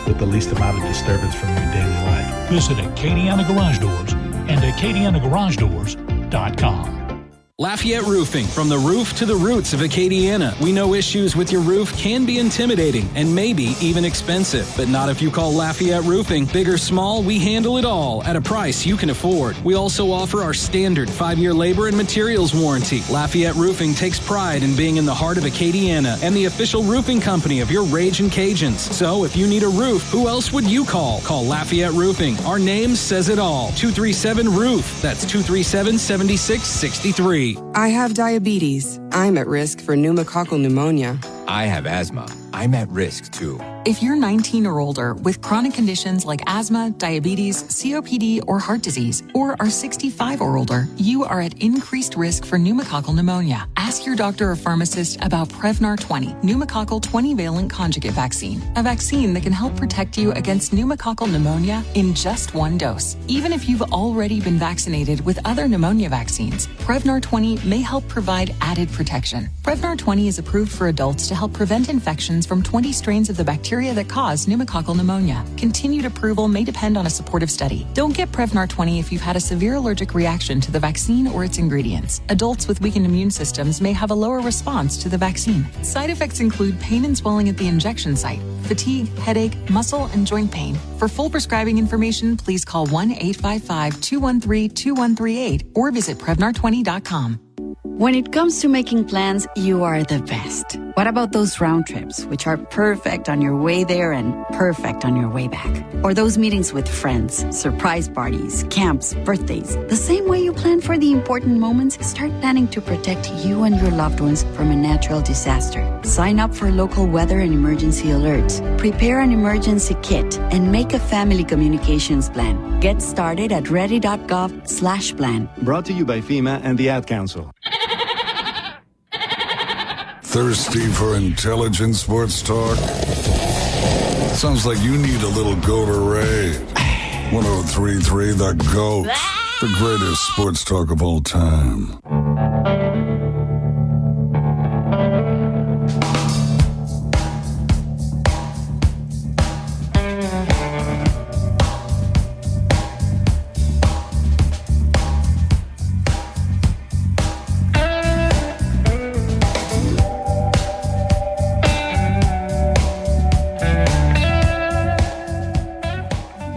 with the least amount of disturbance from your daily life. Visit Acadiana Garage Doors and AcadianaGarageDoors.com. Lafayette Roofing, from the roof to the roots of Acadiana. We know issues with your roof can be intimidating and maybe even expensive, but not if you call Lafayette Roofing. Big or small, we handle it all at a price you can afford. We also offer our standard 5-year labor and materials warranty. Lafayette Roofing takes pride in being in the heart of Acadiana and the official roofing company of your Ragin Cajuns. So if you need a roof, who else would you call? Call Lafayette Roofing. Our name says it all. 237-ROOF. That's 237-7663. I have diabetes. I'm at risk for pneumococcal pneumonia. I have asthma. I'm at risk too. If you're 19 or older with chronic conditions like asthma, diabetes, COPD, or heart disease, or are 65 or older, you are at increased risk for pneumococcal pneumonia. Ask your doctor or pharmacist about Prevnar 20, pneumococcal 20-valent conjugate vaccine, a vaccine that can help protect you against pneumococcal pneumonia in just one dose. Even if you've already been vaccinated with other pneumonia vaccines, Prevnar 20 may help provide added protection. Prevnar 20 is approved for adults to help prevent infections from 20 strains of the bacteria that cause pneumococcal pneumonia. Continued approval may depend on a supportive study. Don't get Prevnar 20 if you've had a severe allergic reaction to the vaccine or its ingredients. Adults with weakened immune systems may have a lower response to the vaccine. Side effects include pain and swelling at the injection site, fatigue, headache, muscle, and joint pain. For full prescribing information, please call 1-855-213-2138 or visit Prevnar20.com. When it comes to making plans, you are the best. What about those round trips, which are perfect on your way there and perfect on your way back? Or those meetings with friends, surprise parties, camps, birthdays. The same way you plan for the important moments, start planning to protect you and your loved ones from a natural disaster. Sign up for local weather and emergency alerts. Prepare an emergency kit and make a family communications plan. Get started at ready.gov/plan. Brought to you by FEMA and the Ad Council. Thirsty for intelligent sports talk? Sounds like you need a little Gatorade. 103.3 The GOAT, the greatest sports talk of all time.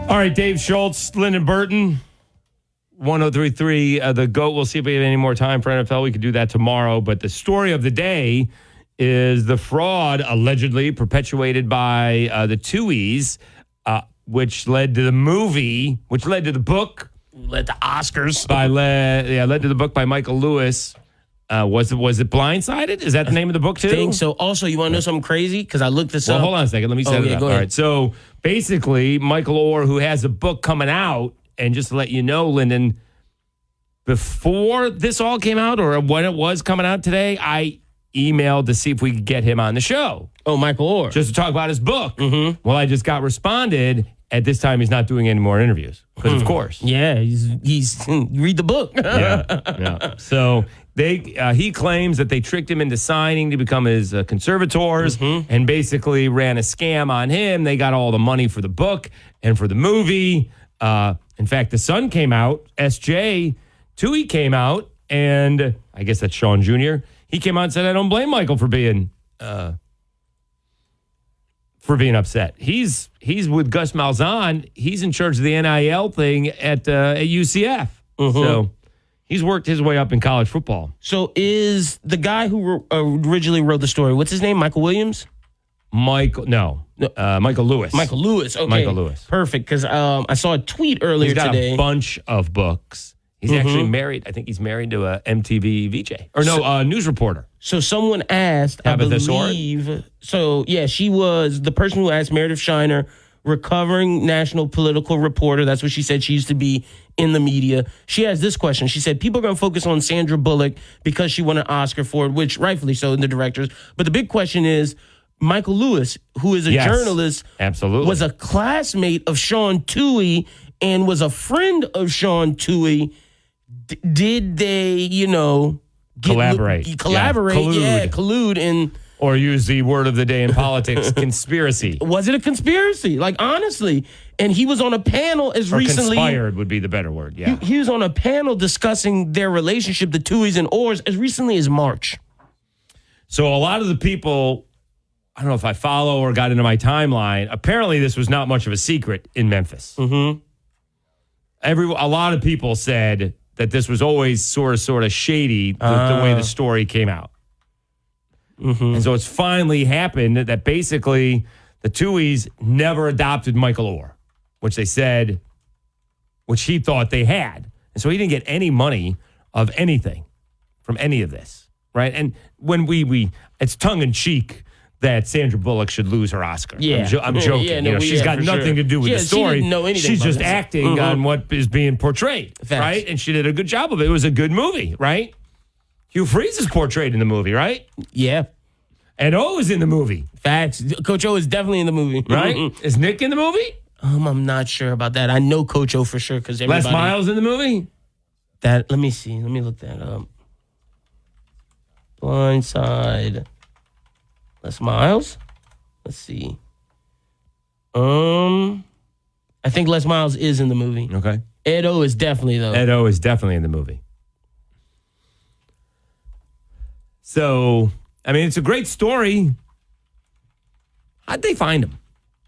All right, Dave Schultz, Lyndon Burton, 103.3 The GOAT. We'll see if we have any more time for NFL. We could do that tomorrow. But the story of the day is the fraud allegedly perpetuated by the Tuohys, which led to the movie, which led to the book. Led to Oscars. Led to the book by Michael Lewis. Was it Blindsided? Is that the name of the book too? I think so. Also, you want to know something crazy? Because I looked this up. Hold on a second. Let me set it up. All right. So basically, Michael Orr, who has a book coming out, and just to let you know, Lyndon, before this all came out or when it was coming out today, I emailed to see if we could get him on the show. Oh, Michael Orr. Just to talk about his book. Mm-hmm. Well, I just got responded. At this time, he's not doing any more interviews. Because, of course. Yeah, he's read the book. Yeah. So he claims that they tricked him into signing to become his conservators and basically ran a scam on him. They got all the money for the book and for the movie. In fact, the Sun came out. S.J. Tuohy came out. And I guess that's Sean Jr. He came out and said, I don't blame Michael for being upset. He's with Gus Malzahn. He's in charge of the NIL thing at UCF. So he's worked his way up in college football. So is the guy who originally wrote the story, what's his name? Michael Williams? Michael Lewis. Michael Lewis. Okay. Michael Lewis. Perfect. Because I saw a tweet earlier today. He's got a bunch of books. He's actually married. I think he's married to a MTV VJ. Or no, news reporter. So someone asked, I believe. So, yeah, she was the person who asked Meredith Shiner recovering national political reporter. That's what she said. She used to be in the media. She has this question. She said, people are going to focus on Sandra Bullock because she won an Oscar for it, which rightfully so in the directors. But the big question is, Michael Lewis, who is a journalist, absolutely, was a classmate of Sean Tuohy and was a friend of Sean Tuohy. Did they, collaborate? Collude in... Or use the word of the day in politics, conspiracy. Was it a conspiracy? Like, honestly. And he was on a panel recently. Conspired would be the better word, yeah. He was on a panel discussing their relationship, the Tuohys and Orrs, as recently as March. So a lot of the people, I don't know if I follow or got into my timeline, apparently this was not much of a secret in Memphis. Mm-hmm. A lot of people said that this was always sort of shady, the way the story came out. Mm-hmm. And so it's finally happened that basically the Tuohys never adopted Michael Orr, which he thought they had. And so he didn't get any money of anything from any of this, right? And when it's tongue in cheek that Sandra Bullock should lose her Oscar. Yeah. I'm joking. She's got nothing to do with the story. She didn't know anything She's about just this. acting on what is being portrayed, Facts. right? And she did a good job of it. It was a good movie, right? Hugh Freeze is portrayed in the movie, right? Yeah. And O is in the movie. Facts. Coach O is definitely in the movie. Right? Is Nick in the movie? I'm not sure about that. I know Coach O for sure because everybody... Les Miles in the movie? Let me see. Let me look that up. Blindside. Les Miles? Let's see. I think Les Miles is in the movie. Okay. Ed O is definitely, though. Ed O is definitely in the movie. So, I mean, it's a great story. How'd they find him?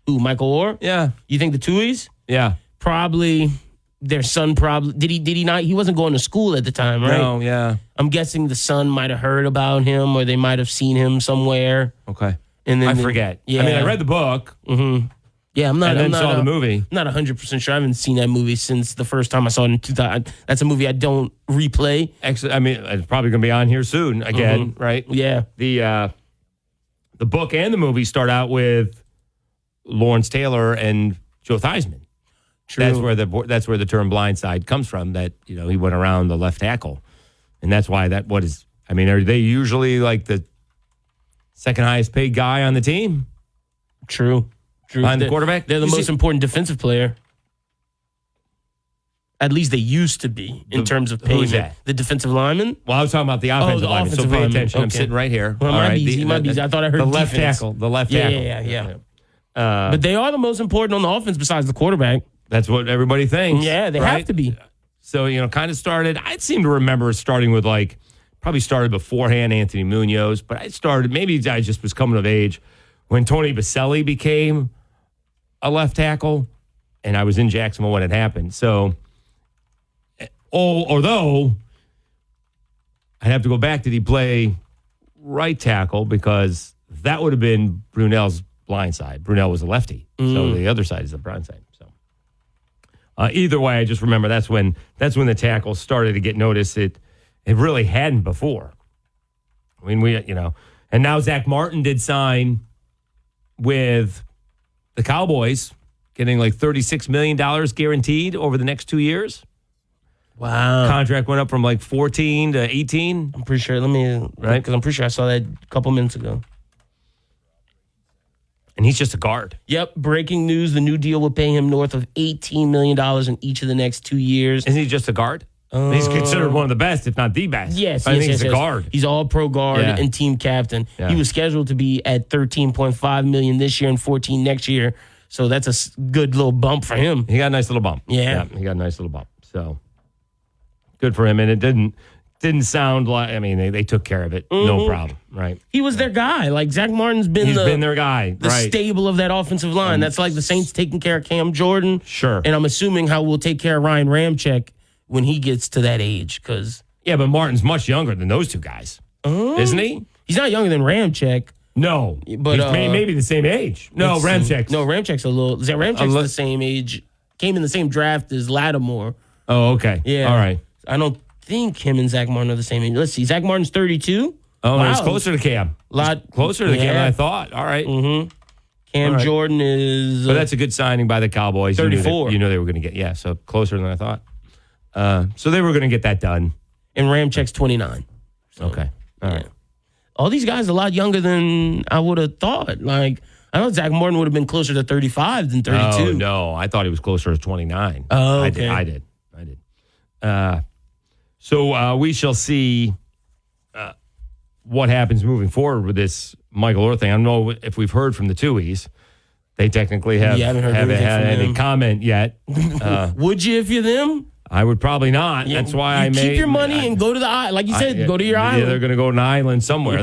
Who, Michael Orr? Yeah. You think the Tuohys? Yeah. Probably their son did he not? He wasn't going to school at the time, right? No, yeah. I'm guessing the son might have heard about him or they might have seen him somewhere. Okay. And then I forget. Yeah. I mean, I read the book. Mm-hmm. Yeah, I'm not. And then I'm not, saw the movie. I'm not 100% sure. I haven't seen that movie since the first time I saw it in 2000. That's a movie I don't replay. Actually, I mean, it's probably going to be on here soon again, right? Yeah. The book and the movie start out with Lawrence Taylor and Joe Theismann. True. That's where the term blindside comes from. That he went around the left tackle, and that's why are they usually like the second highest paid guy on the team? True. Behind the quarterback? They're the most important defensive player. At least they used to be in terms of payment. Who's that? The defensive lineman? Well, I was talking about the offensive lineman. So pay attention. I'm sitting right here. Well, might be easy. I thought I heard the left defense. tackle. The left tackle. Yeah. But they are the most important on the offense besides the quarterback. That's what everybody thinks. Yeah, they have to be. So, kind of started, I seem to remember starting with probably started beforehand Anthony Munoz, but maybe I just was coming of age when Tony Baselli became a left tackle, and I was in Jacksonville when it happened. So, although I'd have to go back, did he play right tackle? Because that would have been Brunell's blind side. Brunell was a lefty, so the other side is the blind side. So, either way, I just remember that's when the tackles started to get noticed. It really hadn't before. I mean, and now Zach Martin did sign with the Cowboys, getting like $36 million guaranteed over the next 2 years. Wow. Contract went up from like 14 to 18. I'm pretty sure. Right? Because I'm pretty sure I saw that a couple minutes ago. And he's just a guard. Yep. Breaking news. The new deal will pay him north of $18 million in each of the next 2 years. Isn't he just a guard? He's considered one of the best, if not the best. Yes, I think he's a guard. He's all pro guard and team captain. Yeah. He was scheduled to be at $13.5 million this year and $14 next year. So that's a good little bump for him. He got a nice little bump. Yeah. He got a nice little bump. So good for him. And it didn't sound like, they took care of it. No problem. Right. He was their guy. Like Zach Martin's been their guy. The stable of that offensive line. That's like the Saints taking care of Cam Jordan. Sure. And I'm assuming how we'll take care of Ryan Ramczyk when he gets to that age. Yeah, but Martin's much younger than those two guys. Isn't he? He's not younger than Ramczyk. No. But he's maybe the same age. No, Ramczyk's. No, Ramczyk's Ramczyk's the same age. Came in the same draft as Lattimore. Oh, okay. Yeah. All right. I don't think him and Zach Martin are the same age. Let's see. Zach Martin's 32. Oh, wow. It's closer to Cam. Lot closer to Cam than I thought. All right. Mm-hmm. Cam All right. Jordan is But that's a good signing by the Cowboys. 34. You know they were going to get, so closer than I thought. So they were going to get that done. and Ramchek's 29. So, okay. All right. All these guys are a lot younger than I would have thought. Like, I know Zach Morton would have been closer to 35 than 32. Oh, no. I thought he was closer to 29. Oh, okay. I did. So we shall see what happens moving forward with this Michael Orr thing. I don't know if we've heard from the Tuohys. They technically haven't had any comment yet. Would you if you're them? I would probably not. Yeah, That's why I keep your money and go to the island. Like you said, go to your island. Yeah, they're going to go to an island somewhere.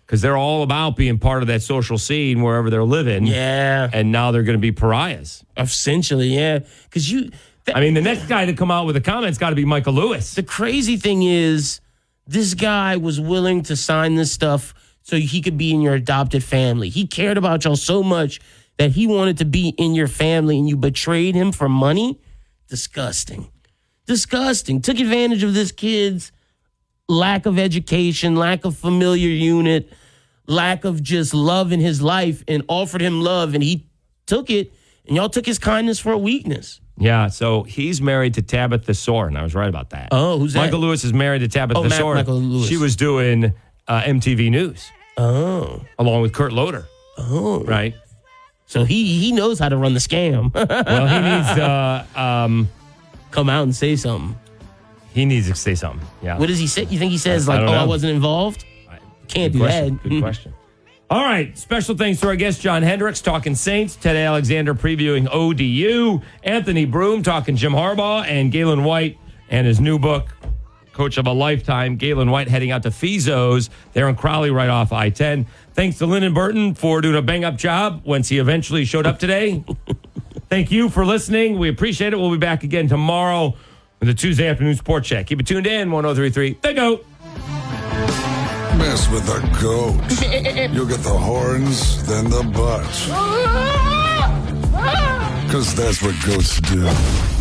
Because they're all about being part of that social scene wherever they're living. Yeah. And now they're going to be pariahs. Essentially, yeah. Because the next guy to come out with a comment's got to be Michael Lewis. The crazy thing is, this guy was willing to sign this stuff so he could be in your adopted family. He cared about y'all so much that he wanted to be in your family, and you betrayed him for money. Disgusting. Took advantage of this kid's lack of education, lack of familiar unit, lack of just love in his life, and offered him love, and he took it, and y'all took his kindness for a weakness. Yeah, so he's married to Tabitha Soren. I was right about that. Oh, who's that? Michael Lewis is married to Tabitha Soren. Michael Lewis. She was doing MTV News. Oh. Along with Kurt Loder. Oh. Right. So he knows how to run the scam. Well, he needs to come out and say something. He needs to say something. Yeah. What does he say? You think he says I wasn't involved? Can't do that. Good question. All right. Special thanks to our guest, John Hendricks, talking Saints. Ted Alexander previewing ODU. Anthony Broom talking Jim Harbaugh. And Galen White and his new book, Coach of a Lifetime. Galen White heading out to Fizzo's. They're in Crowley right off I-10. Thanks to Lyndon Burton for doing a bang-up job once he eventually showed up today. Thank you for listening. We appreciate it. We'll be back again tomorrow with a Tuesday afternoon Sports Chat. Keep it tuned in. 103.3 The GOAT. Mess with the goat. You'll get the horns, then the butt. Because that's what goats do.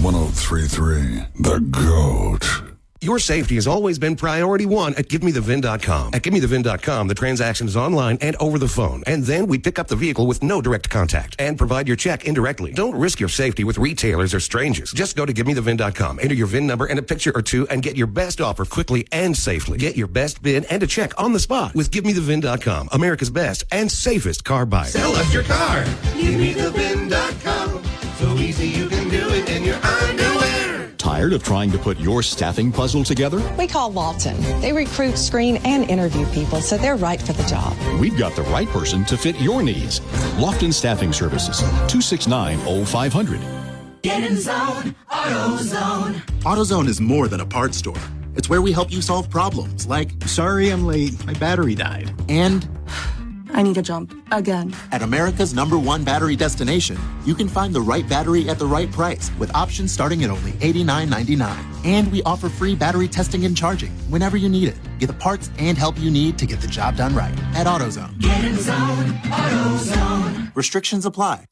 103.3 The GOAT. Your safety has always been priority one at GiveMeTheVIN.com. At GiveMeTheVIN.com, the transaction is online and over the phone. And then we pick up the vehicle with no direct contact and provide your check indirectly. Don't risk your safety with retailers or strangers. Just go to GiveMeTheVIN.com, enter your VIN number and a picture or two, and get your best offer quickly and safely. Get your best bid and a check on the spot with GiveMeTheVIN.com, America's best and safest car buyer. Sell us your car. GiveMeTheVIN.com. So easy you can do it in your underwear. Tired of trying to put your staffing puzzle together? We call Lawton. They recruit, screen, and interview people, so they're right for the job. We've got the right person to fit your needs. Lofton Staffing Services, 269-0500. Get in zone, AutoZone. AutoZone is more than a parts store. It's where we help you solve problems like, sorry I'm late, my battery died. And I need a jump again. At America's #1 battery destination, you can find the right battery at the right price with options starting at only $89.99. And we offer free battery testing and charging whenever you need it. Get the parts and help you need to get the job done right at AutoZone. Get in zone, AutoZone. Restrictions apply.